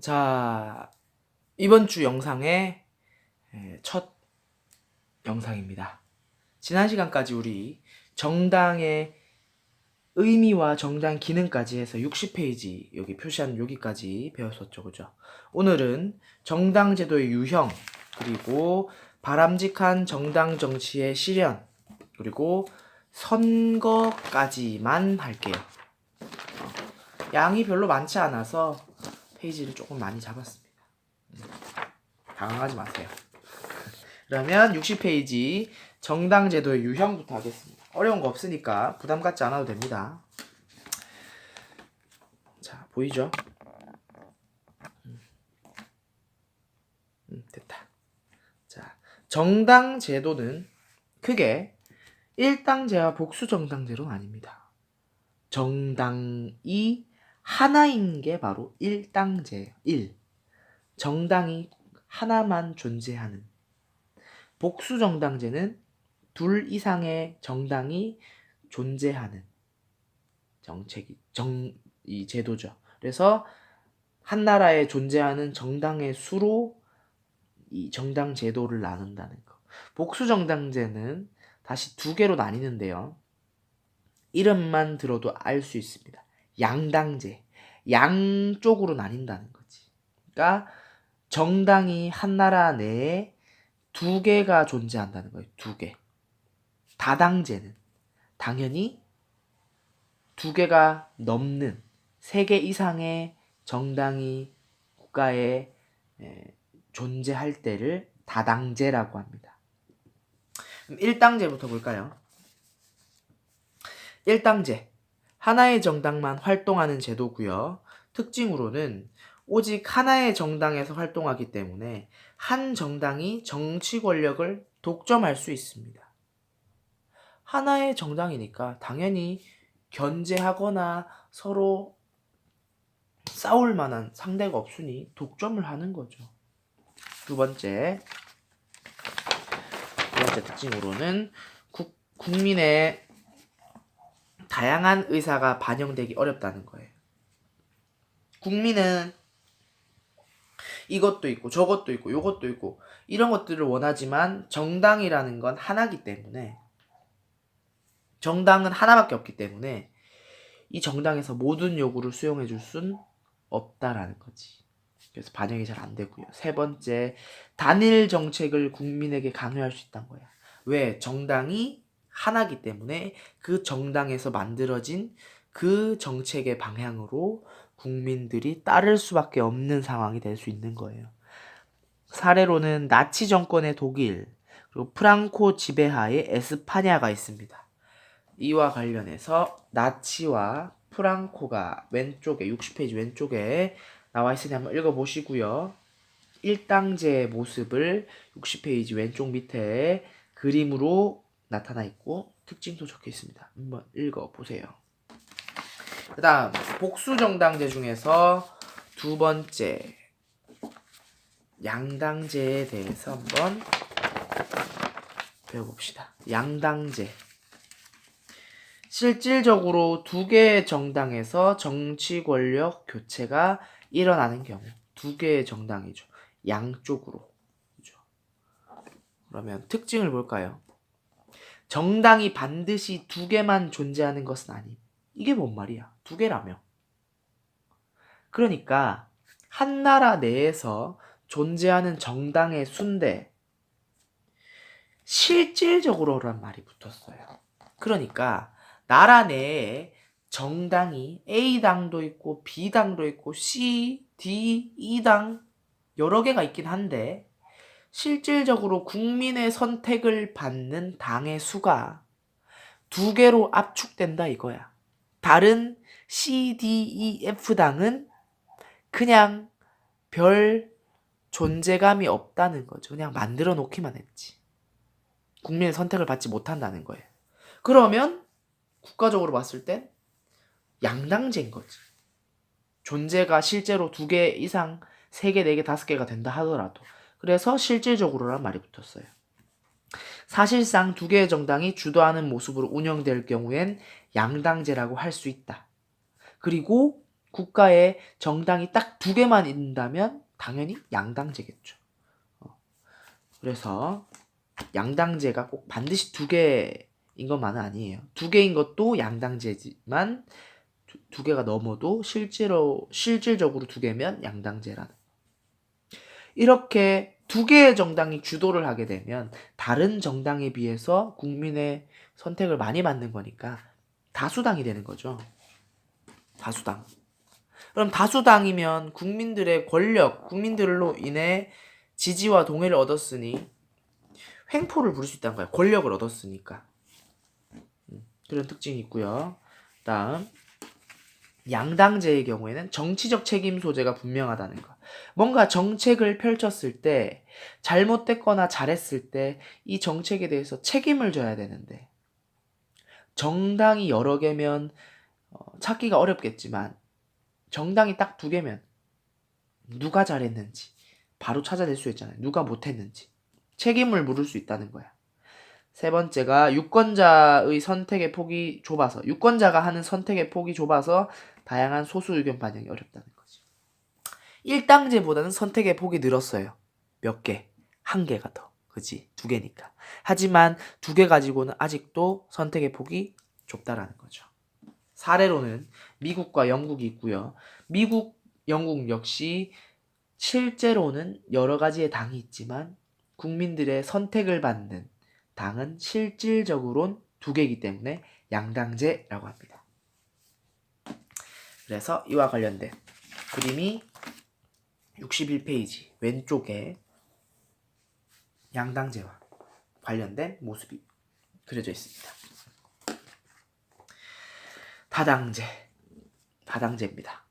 자, 이번 주 영상의 첫 영상입니다. 지난 시간까지 우리 정당의 의미와 정당 기능까지 해서 60페이지 여기 표시한 여기까지 배웠었죠. 그죠? 오늘은 정당 제도의 유형, 그리고 바람직한 정당 정치의 실현, 그리고 선거까지만 할게요. 양이 별로 많지 않아서 페이지를 조금 많이 잡았습니다. 당황하지 마세요. 그러면 60페이지 정당 제도의 유형부터 하겠습니다. 어려운 거 없으니까 부담 갖지 않아도 됩니다. 자, 보이죠? 됐다. 자, 정당 제도는 크게 일당제와 복수정당제로는 아닙니다. 정당이 하나인 게 바로 일당제예요. 1. 정당이 하나만 존재하는. 복수정당제는 둘 이상의 정당이 존재하는 이 제도죠. 그래서 한 나라에 존재하는 정당의 수로 이 정당 제도를 나눈다는 거. 복수정당제는 다시 두 개로 나뉘는데요. 이름만 들어도 알 수 있습니다. 양당제. 양쪽으로 나뉜다는 거지. 그러니까 정당이 한 나라 내에 두 개가 존재한다는 거예요. 두 개. 다당제는 당연히 두 개가 넘는 세 개 이상의 정당이 국가에 존재할 때를 다당제라고 합니다. 그럼 1당제부터 볼까요? 1당제. 하나의 정당만 활동하는 제도고요. 특징으로는 오직 하나의 정당에서 활동하기 때문에 한 정당이 정치 권력을 독점할 수 있습니다. 하나의 정당이니까 당연히 견제하거나 서로 싸울 만한 상대가 없으니 독점을 하는 거죠. 두 번째 특징으로는 국민의 다양한 의사가 반영되기 어렵다는 거예요. 국민은 이것도 있고 저것도 있고 요것도 있고 이런 것들을 원하지만 정당이라는 건 하나기 때문에, 정당은 하나밖에 없기 때문에 이 정당에서 모든 요구를 수용해 줄 순 없다라는 거지. 그래서 반영이 잘 안 되고요. 세 번째, 단일 정책을 국민에게 강요할 수 있다는 거야. 왜? 정당이 하나기 때문에 그 정당에서 만들어진 그 정책의 방향으로 국민들이 따를 수밖에 없는 상황이 될 수 있는 거예요. 사례로는 나치 정권의 독일, 그리고 프랑코 지배하의 에스파냐가 있습니다. 이와 관련해서 나치와 프랑코가 왼쪽에 60페이지 왼쪽에 나와 있으니 한번 읽어보시고요. 1당제의 모습을 60페이지 왼쪽 밑에 그림으로 나타나 있고 특징도 적혀 있습니다. 한번 읽어보세요. 그 다음 복수정당제 중에서 두 번째 양당제에 대해서 한번 배워봅시다. 양당제. 실질적으로 두 개의 정당에서 정치 권력 교체가 일어나는 경우, 두 개의 정당이죠. 양쪽으로. 그죠? 그러면 특징을 볼까요? 정당이 반드시 두 개만 존재하는 것은 아님. 이게 뭔 말이야? 두 개라며. 그러니까 한 나라 내에서 존재하는 정당의 수인데 실질적으로란 말이 붙었어요. 그러니까 나라 내에 정당이 A당도 있고 B당도 있고 C, D, E당 여러 개가 있긴 한데 실질적으로 국민의 선택을 받는 당의 수가 두 개로 압축된다 이거야. 다른 C, D, E, F당은 그냥 별 존재감이 없다는 거죠. 그냥 만들어 놓기만 했지. 국민의 선택을 받지 못한다는 거예요. 그러면 국가적으로 봤을 땐 양당제인 거지. 존재가 실제로 두 개 이상 3개, 4개, 5개가 된다 하더라도. 그래서 실질적으로란 말이 붙었어요. 사실상 두 개의 정당이 주도하는 모습으로 운영될 경우엔 양당제라고 할 수 있다. 그리고 국가에 정당이 딱 두 개만 있다면 당연히 양당제겠죠. 그래서 양당제가 꼭 반드시 두 개인 것만은 아니에요. 두 개인 것도 양당제지만 두 개가 넘어도 실질적으로 두 개면 양당제라는. 이렇게 두 개의 정당이 주도를 하게 되면 다른 정당에 비해서 국민의 선택을 많이 받는 거니까 다수당이 되는 거죠. 다수당. 그럼 다수당이면 국민들의 권력, 국민들로 인해 지지와 동의를 얻었으니 횡포를 부릴 수 있다는 거예요. 권력을 얻었으니까. 그런 특징이 있고요. 다음 양당제의 경우에는 정치적 책임 소재가 분명하다는 거. 뭔가 정책을 펼쳤을 때 잘못됐거나 잘했을 때 이 정책에 대해서 책임을 져야 되는데 정당이 여러 개면 찾기가 어렵겠지만 정당이 딱 두 개면 누가 잘했는지 바로 찾아낼 수 있잖아요. 누가 못했는지 책임을 물을 수 있다는 거야. 세 번째가 유권자의 선택의 폭이 좁아서 유권자가 하는 선택의 폭이 좁아서 다양한 소수 의견 반영이 어렵다는 거지. 1당제보다는 선택의 폭이 늘었어요. 몇 개? 한 개가 더. 그지? 두 개니까. 하지만 두 개 가지고는 아직도 선택의 폭이 좁다라는 거죠. 사례로는 미국과 영국이 있고요. 미국, 영국 역시 실제로는 여러 가지의 당이 있지만 국민들의 선택을 받는 당은 실질적으로는 두 개이기 때문에 양당제라고 합니다. 그래서 이와 관련된 그림이 61페이지 왼쪽에 양당제와 관련된 모습이 그려져 있습니다. 다당제입니다.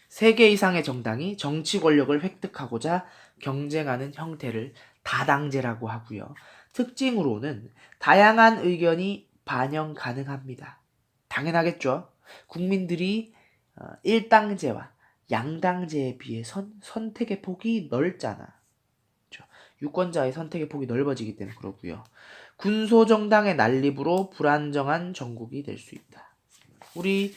3개 이상의 정당이 정치 권력을 획득하고자 경쟁하는 형태를 다당제라고 하고요. 특징으로는 다양한 의견이 반영 가능합니다. 당연하겠죠. 국민들이 1당제와 양당제에 비해선 선택의 폭이 넓잖아. 그렇죠? 유권자의 선택의 폭이 넓어지기 때문에 그렇고요. 군소정당의 난립으로 불안정한 정국이 될 수 있다. 우리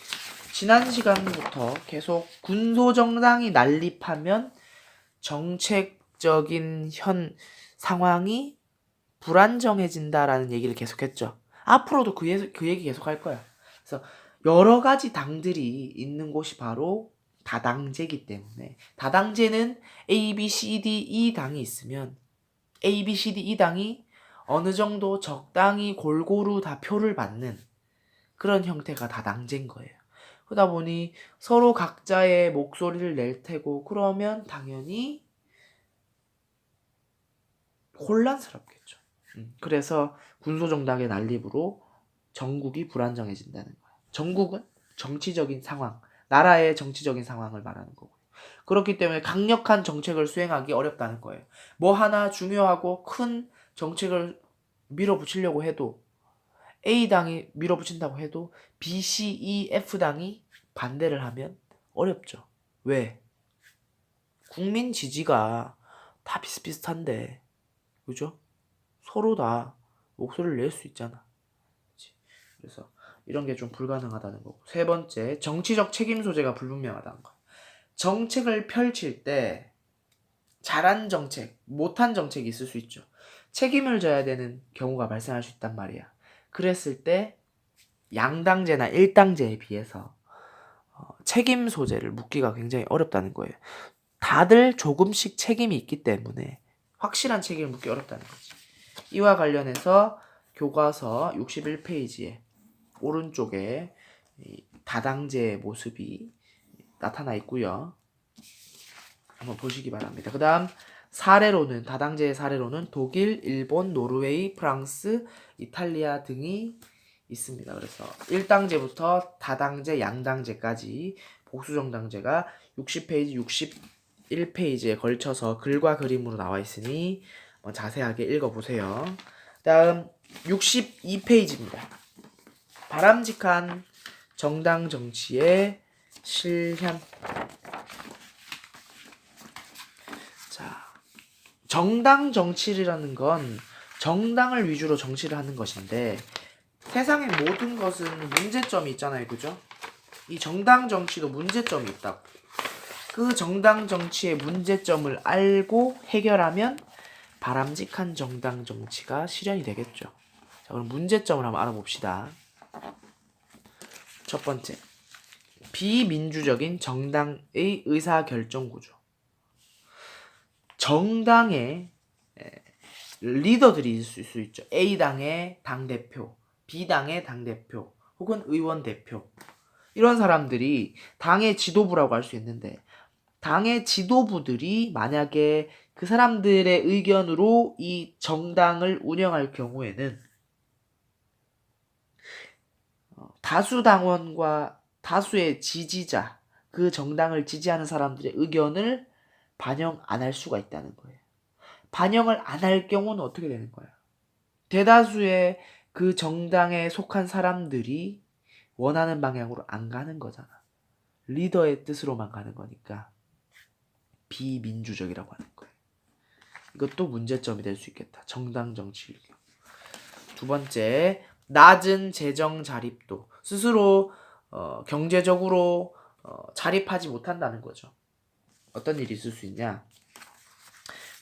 지난 시간부터 계속 군소정당이 난립하면 정책적인 상황이 불안정해진다라는 얘기를 계속했죠. 앞으로도 그 얘기 계속 할 거야. 그래서 여러 가지 당들이 있는 곳이 바로 다당제이기 때문에 다당제는 A, B, C, D, E 당이 있으면 A, B, C, D, E 당이 어느 정도 적당히 골고루 다 표를 받는 그런 형태가 다당제인 거예요. 그러다 보니 서로 각자의 목소리를 낼 테고 그러면 당연히 혼란스럽겠죠. 그래서 군소정당의 난립으로 전국이 불안정해진다는 거예요. 전국은 정치적인 상황, 나라의 정치적인 상황을 말하는 거고요. 그렇기 때문에 강력한 정책을 수행하기 어렵다는 거예요. 뭐 하나 중요하고 큰 정책을 밀어붙이려고 해도 A당이 밀어붙인다고 해도 B, C, E, F당이 반대를 하면 어렵죠. 왜? 국민 지지가 다 비슷비슷한데 그죠? 서로 다 목소리를 낼 수 있잖아. 그치? 그래서 이런 게 좀 불가능하다는 거고. 세 번째, 정치적 책임 소재가 불분명하다는 거. 정책을 펼칠 때 잘한 정책, 못한 정책이 있을 수 있죠. 책임을 져야 되는 경우가 발생할 수 있단 말이야. 그랬을 때 양당제나 일당제에 비해서 책임 소재를 묻기가 굉장히 어렵다는 거예요. 다들 조금씩 책임이 있기 때문에 확실한 책임을 묻기 어렵다는 거지. 이와 관련해서 교과서 61페이지에 오른쪽에 다당제의 모습이 나타나 있고요. 한번 보시기 바랍니다. 그 다음 다당제의 사례로는 독일, 일본, 노르웨이, 프랑스, 이탈리아 등이 있습니다. 그래서 1당제부터 다당제, 양당제까지 복수정당제가 60페이지, 61페이지에 걸쳐서 글과 그림으로 나와 있으니 자세하게 읽어보세요. 다음 62페이지입니다. 바람직한 정당 정치의 실현. 자, 정당 정치라는 건 정당을 위주로 정치를 하는 것인데 세상의 모든 것은 문제점이 있잖아요. 그죠? 이 정당 정치도 문제점이 있다고. 그 정당 정치의 문제점을 알고 해결하면 바람직한 정당 정치가 실현이 되겠죠. 자, 그럼 문제점을 한번 알아봅시다. 첫 번째, 비민주적인 정당의 의사결정 구조. 정당에 리더들이 있을 수 있죠. A당의 당대표, B당의 당대표, 혹은 의원 대표. 이런 사람들이 당의 지도부라고 할 수 있는데, 당의 지도부들이 만약에 그 사람들의 의견으로 이 정당을 운영할 경우에는 다수 당원과 다수의 지지자, 그 정당을 지지하는 사람들의 의견을 반영 안 할 수가 있다는 거예요. 반영을 안 할 경우는 어떻게 되는 거야? 대다수의 그 정당에 속한 사람들이 원하는 방향으로 안 가는 거잖아. 리더의 뜻으로만 가는 거니까 비민주적이라고 하는 거예요. 이것도 문제점이 될 수 있겠다. 정당 정치일 경우. 두 번째, 낮은 재정 자립도. 스스로 경제적으로 자립하지 못한다는 거죠. 어떤 일이 있을 수 있냐?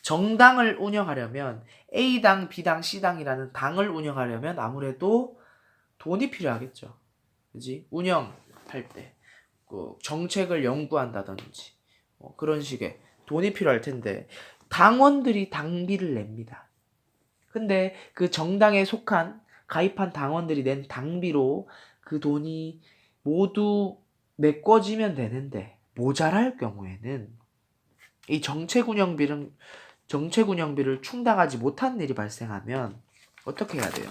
정당을 운영하려면 A당, B당, C당이라는 당을 운영하려면 아무래도 돈이 필요하겠죠. 그지? 운영할 때 정책을 연구한다든지 그런 식의 돈이 필요할 텐데 당원들이 당비를 냅니다. 근데 그 정당에 속한 가입한 당원들이 낸 당비로 그 돈이 모두 메꿔지면 되는데 모자랄 경우에는 이 정책 운영비를 충당하지 못하는 일이 발생하면 어떻게 해야 돼요?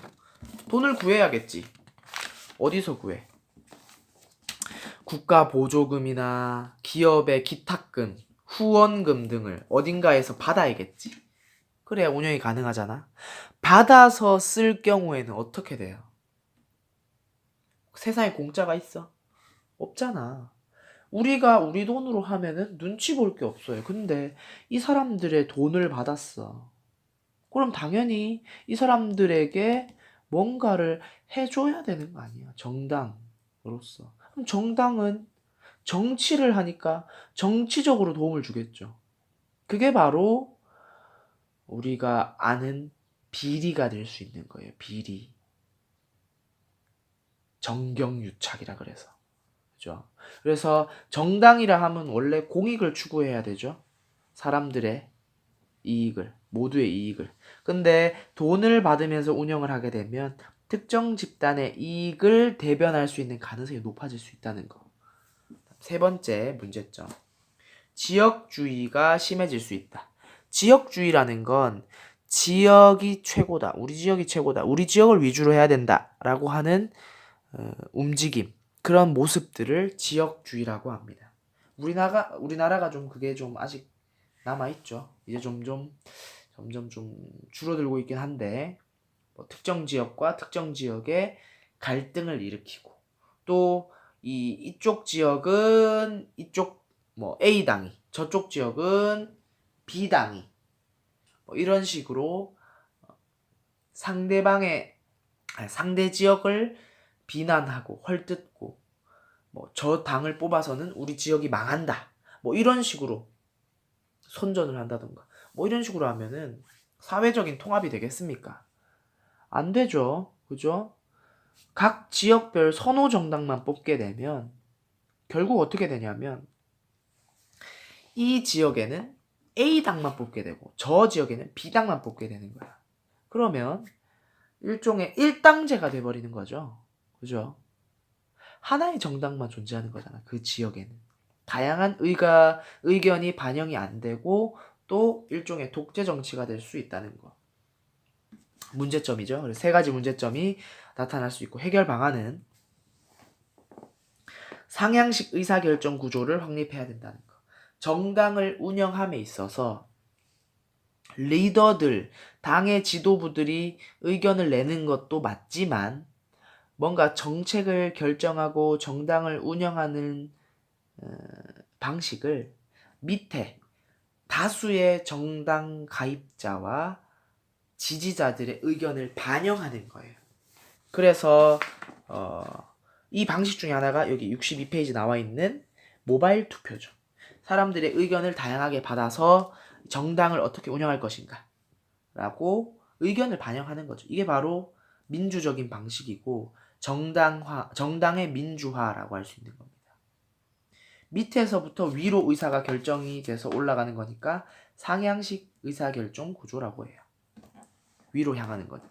돈을 구해야겠지. 어디서 구해? 국가 보조금이나 기업의 기탁금, 후원금 등을 어딘가에서 받아야겠지. 그래야 운영이 가능하잖아. 받아서 쓸 경우에는 어떻게 돼요? 세상에 공짜가 있어? 없잖아. 우리가 우리 돈으로 하면은 눈치 볼 게 없어요. 근데 이 사람들의 돈을 받았어. 그럼 당연히 이 사람들에게 뭔가를 해줘야 되는 거 아니야. 정당으로서. 그럼 정당은 정치를 하니까 정치적으로 도움을 주겠죠. 그게 바로 우리가 아는 비리가 될 수 있는 거예요. 비리. 정경유착이라 그래서. 그죠? 그래서 정당이라 하면 원래 공익을 추구해야 되죠. 사람들의 이익을, 모두의 이익을. 근데 돈을 받으면서 운영을 하게 되면 특정 집단의 이익을 대변할 수 있는 가능성이 높아질 수 있다는 거. 세 번째 문제점. 지역주의가 심해질 수 있다. 지역주의라는 건 지역이 최고다. 우리 지역이 최고다. 우리 지역을 위주로 해야 된다라고 하는 움직임, 그런 모습들을 지역주의라고 합니다. 우리나라가 좀 그게 좀 아직 남아있죠. 이제 점점 좀 줄어들고 있긴 한데 특정 지역과 특정 지역의 갈등을 일으키고 또 이쪽 지역은 이쪽 A당이 저쪽 지역은 B당이 이런 식으로 상대 지역을 비난하고 헐뜯고 저 당을 뽑아서는 우리 지역이 망한다. 이런 식으로 선전을 한다던가. 이런 식으로 하면은 사회적인 통합이 되겠습니까? 안 되죠. 그죠? 각 지역별 선호 정당만 뽑게 되면 결국 어떻게 되냐면 이 지역에는 A당만 뽑게 되고 저 지역에는 B당만 뽑게 되는 거야. 그러면 일종의 일당제가 돼버리는 거죠. 그죠? 하나의 정당만 존재하는 거잖아. 그 지역에는. 다양한 의견이 반영이 안 되고 또 일종의 독재 정치가 될 수 있다는 거. 문제점이죠. 그래서 세 가지 문제점이 나타날 수 있고 해결 방안은 상향식 의사결정 구조를 확립해야 된다는 거. 정당을 운영함에 있어서 리더들, 당의 지도부들이 의견을 내는 것도 맞지만 뭔가 정책을 결정하고 정당을 운영하는 방식을 밑에 다수의 정당 가입자와 지지자들의 의견을 반영하는 거예요. 그래서 이 방식 중에 하나가 여기 62페이지 나와 있는 모바일 투표죠. 사람들의 의견을 다양하게 받아서 정당을 어떻게 운영할 것인가 라고 의견을 반영하는 거죠. 이게 바로 민주적인 방식이고 정당의 민주화라고 할 수 있는 겁니다. 밑에서부터 위로 의사가 결정이 돼서 올라가는 거니까 상향식 의사결정 구조라고 해요. 위로 향하는 거니까.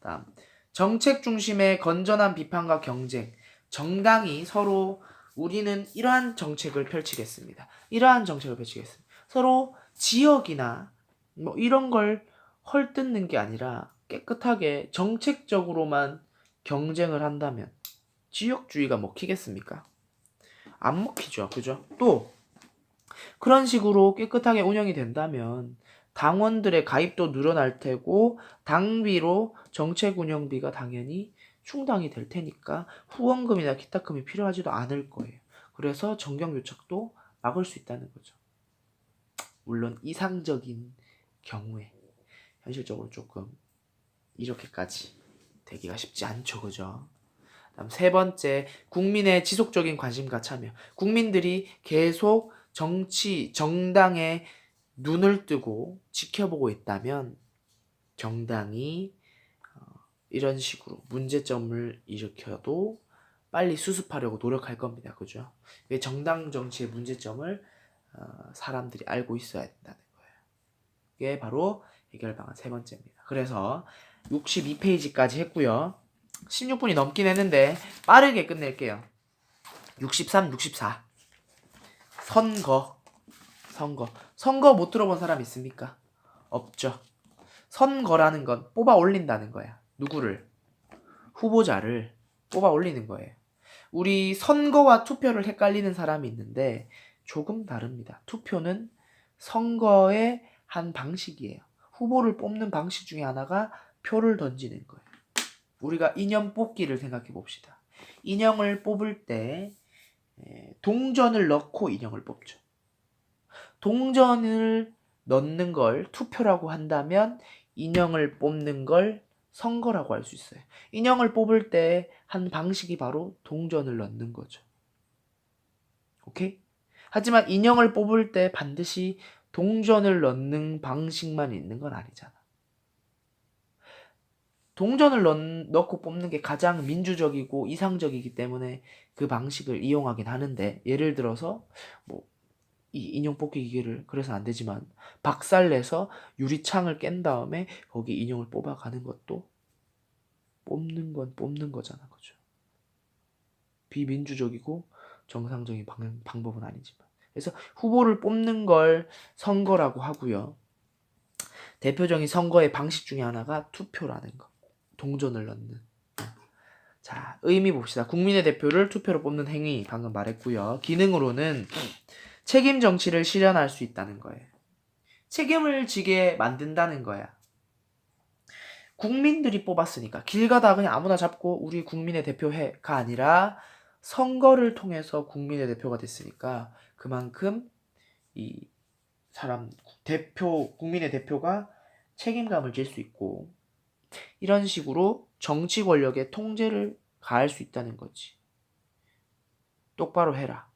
다음, 정책 중심의 건전한 비판과 경쟁. 정당이 서로 우리는 이러한 정책을 펼치겠습니다. 이러한 정책을 펼치겠습니다. 서로 지역이나 뭐 이런 걸 헐뜯는 게 아니라 깨끗하게 정책적으로만 경쟁을 한다면 지역주의가 먹히겠습니까? 안 먹히죠. 그죠? 또 그런 식으로 깨끗하게 운영이 된다면 당원들의 가입도 늘어날 테고 당비로 정책 운영비가 당연히 충당이 될 테니까 후원금이나 기타금이 필요하지도 않을 거예요. 그래서 정경유착도 막을 수 있다는 거죠. 물론 이상적인 경우에 현실적으로 조금 이렇게까지 되기가 쉽지 않죠. 그죠? 다음 세 번째, 국민의 지속적인 관심과 참여. 국민들이 계속 정당에 눈을 뜨고 지켜보고 있다면 정당이 이런 식으로 문제점을 일으켜도 빨리 수습하려고 노력할 겁니다. 그죠? 정당 정치의 문제점을 사람들이 알고 있어야 된다는 거예요. 이게 바로 해결 방안 세 번째입니다. 그래서 62페이지까지 했고요. 16분이 넘긴 했는데 빠르게 끝낼게요. 63, 64. 선거 못 들어본 사람 있습니까? 없죠. 선거라는 건 뽑아 올린다는 거야. 누구를? 후보자를 뽑아 올리는 거예요. 우리 선거와 투표를 헷갈리는 사람이 있는데 조금 다릅니다. 투표는 선거의 한 방식이에요. 후보를 뽑는 방식 중에 하나가 표를 던지는 거예요. 우리가 인형 뽑기를 생각해 봅시다. 인형을 뽑을 때 동전을 넣고 인형을 뽑죠. 동전을 넣는 걸 투표라고 한다면 인형을 뽑는 걸 선거라고 할 수 있어요. 인형을 뽑을 때 한 방식이 바로 동전을 넣는 거죠. 오케이? 하지만 인형을 뽑을 때 반드시 동전을 넣는 방식만 있는 건 아니잖아. 동전을 넣고 뽑는 게 가장 민주적이고 이상적이기 때문에 그 방식을 이용하긴 하는데, 예를 들어서 뭐 이 인형 뽑기 기계를 그래서 안 되지만 박살내서 유리창을 깬 다음에 거기 인형을 뽑아가는 것도 뽑는 건 뽑는 거잖아. 그죠? 비민주적이고 정상적인 방법은 아니지만. 그래서 후보를 뽑는 걸 선거라고 하고요. 대표적인 선거의 방식 중에 하나가 투표라는 거. 동전을 넣는. 자, 의미 봅시다. 국민의 대표를 투표로 뽑는 행위 방금 말했고요. 기능으로는 책임 정치를 실현할 수 있다는 거예요. 책임을 지게 만든다는 거야. 국민들이 뽑았으니까 길 가다 그냥 아무나 잡고 우리 국민의 대표 해가 아니라 선거를 통해서 국민의 대표가 됐으니까 그만큼 이 사람 국민의 대표가 책임감을 질 수 있고, 이런 식으로 정치 권력의 통제를 가할 수 있다는 거지. 똑바로 해라.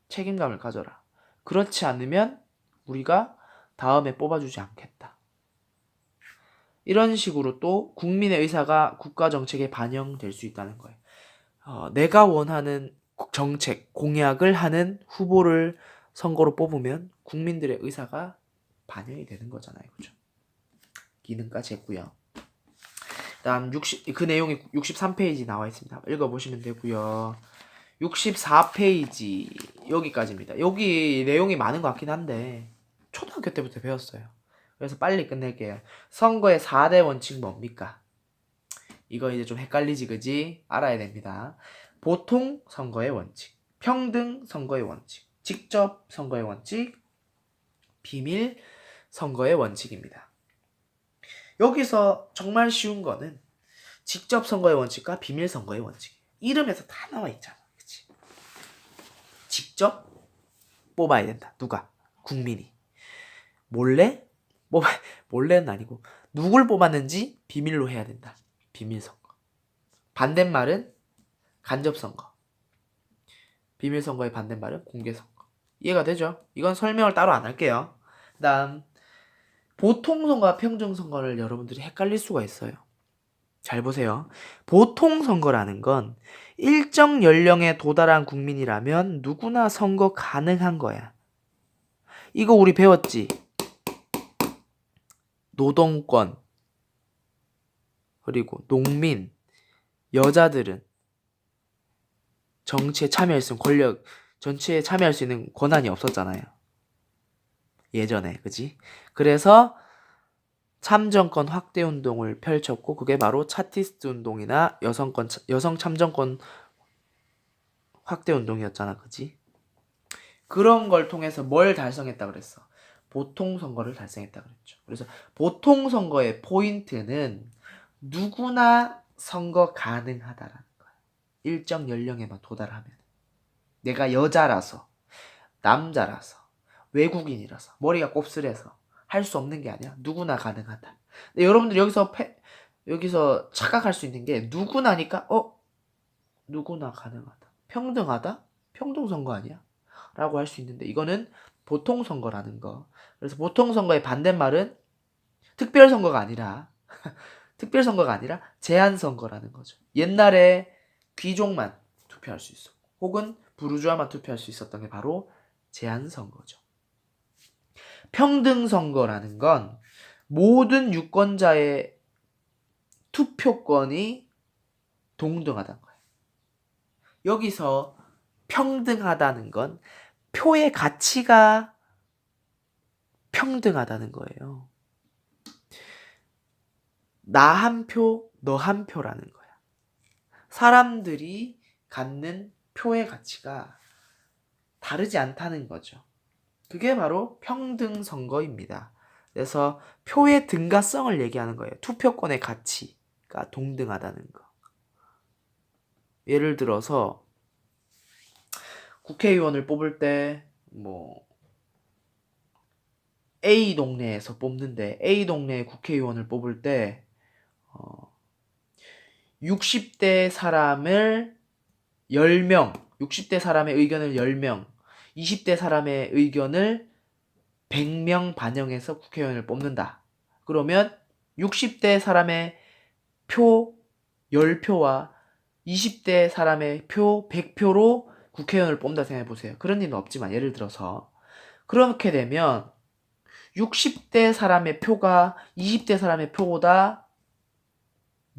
책임감을 가져라. 그렇지 않으면 우리가 다음에 뽑아주지 않겠다. 이런 식으로 또 국민의 의사가 국가 정책에 반영될 수 있다는 거예요. 내가 원하는 정책, 공약을 하는 후보를 선거로 뽑으면 국민들의 의사가 반영이 되는 거잖아요. 그죠? 기능까지 했고요. 다음 그 내용이 63페이지 나와 있습니다. 읽어보시면 되고요. 64페이지 여기까지입니다. 여기 내용이 많은 것 같긴 한데 초등학교 때부터 배웠어요. 그래서 빨리 끝낼게요. 선거의 4대 원칙 뭡니까? 이거 이제 좀 헷갈리지, 그지? 알아야 됩니다. 보통 선거의 원칙, 평등 선거의 원칙, 직접 선거의 원칙, 비밀 선거의 원칙입니다. 여기서 정말 쉬운 거는 직접 선거의 원칙과 비밀 선거의 원칙. 이름에서 다 나와 있잖아. 그치? 직접 뽑아야 된다. 누가? 국민이. 몰래는 아니고 누굴 뽑았는지 비밀로 해야 된다. 비밀 선거. 반대말은 간접선거. 비밀선거의 반대말은 공개선거. 이해가 되죠? 이건 설명을 따로 안 할게요. 그 다음 보통선거와 평등선거를 여러분들이 헷갈릴 수가 있어요. 잘 보세요. 보통선거라는 건 일정 연령에 도달한 국민이라면 누구나 선거 가능한 거야. 이거 우리 배웠지? 노동권, 그리고 농민, 여자들은 정치에 참여할 수 있는 권력, 정치에 참여할 수 있는 권한이 없었잖아요. 예전에, 그지? 그래서 참정권 확대 운동을 펼쳤고 그게 바로 차티스트 운동이나 여성 참정권 확대 운동이었잖아, 그지? 그런 걸 통해서 뭘 달성했다 그랬어? 보통 선거를 달성했다 그랬죠. 그래서 보통 선거의 포인트는 누구나 선거 가능하다라는 거야. 일정 연령에만 도달하면. 내가 여자라서, 남자라서, 외국인이라서, 머리가 곱슬해서 할 수 없는 게 아니야. 누구나 가능하다. 근데 여러분들 여기서 착각할 수 있는 게 누구나니까 누구나 가능하다. 평등하다? 평등선거 아니야? 라고 할 수 있는데 이거는 보통선거라는 거. 그래서 보통선거의 반대말은 특별선거가 아니라 특별선거가 아니라 제한선거라는 거죠. 옛날에 귀족만 투표할 수 있었고 혹은 부르주아만 투표할 수 있었던 게 바로 제한선거죠. 평등선거라는 건 모든 유권자의 투표권이 동등하다는 거예요. 여기서 평등하다는 건 표의 가치가 평등하다는 거예요. 나 한 표, 너 한 표라는 거야. 사람들이 갖는 표의 가치가 다르지 않다는 거죠. 그게 바로 평등선거입니다. 그래서 표의 등가성을 얘기하는 거예요. 투표권의 가치가 동등하다는 거. 예를 들어서 국회의원을 뽑을 때 A 동네에서 뽑는데 A 동네 국회의원을 뽑을 때 60대 사람을 10명, 60대 사람의 의견을 10명, 20대 사람의 의견을 100명 반영해서 국회의원을 뽑는다. 그러면 60대 사람의 표 10표와 20대 사람의 표 100표로 국회의원을 뽑는다 생각해보세요. 그런 일은 없지만 예를 들어서 그렇게 되면 60대 사람의 표가 20대 사람의 표보다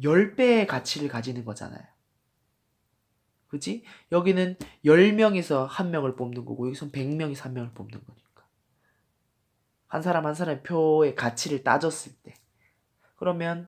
10배의 가치를 가지는 거잖아요. 그치? 여기는 10명이서 한 명을 뽑는 거고 여기서는 100명이서 한 명을 뽑는 거니까. 한 사람 한 사람의 표의 가치를 따졌을 때. 그러면